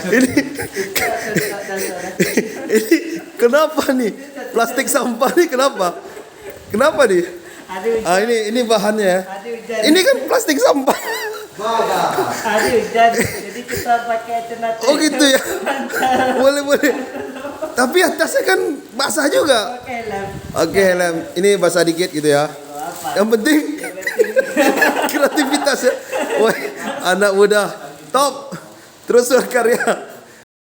Ini ini kenapa nih? Plastik sampah nih kenapa? Kenapa nih? Ini bahannya ya. Ini kan plastik sampah. Ada hujan, jadi kita pakai alternatif. Oh gitu ya. Boleh. Tapi atasnya kan basah juga. Pakai helm. Oke, helm. Ini basah dikit gitu ya. Yang penting kreativitas ya. Wah, anak muda top. Terus berkarya.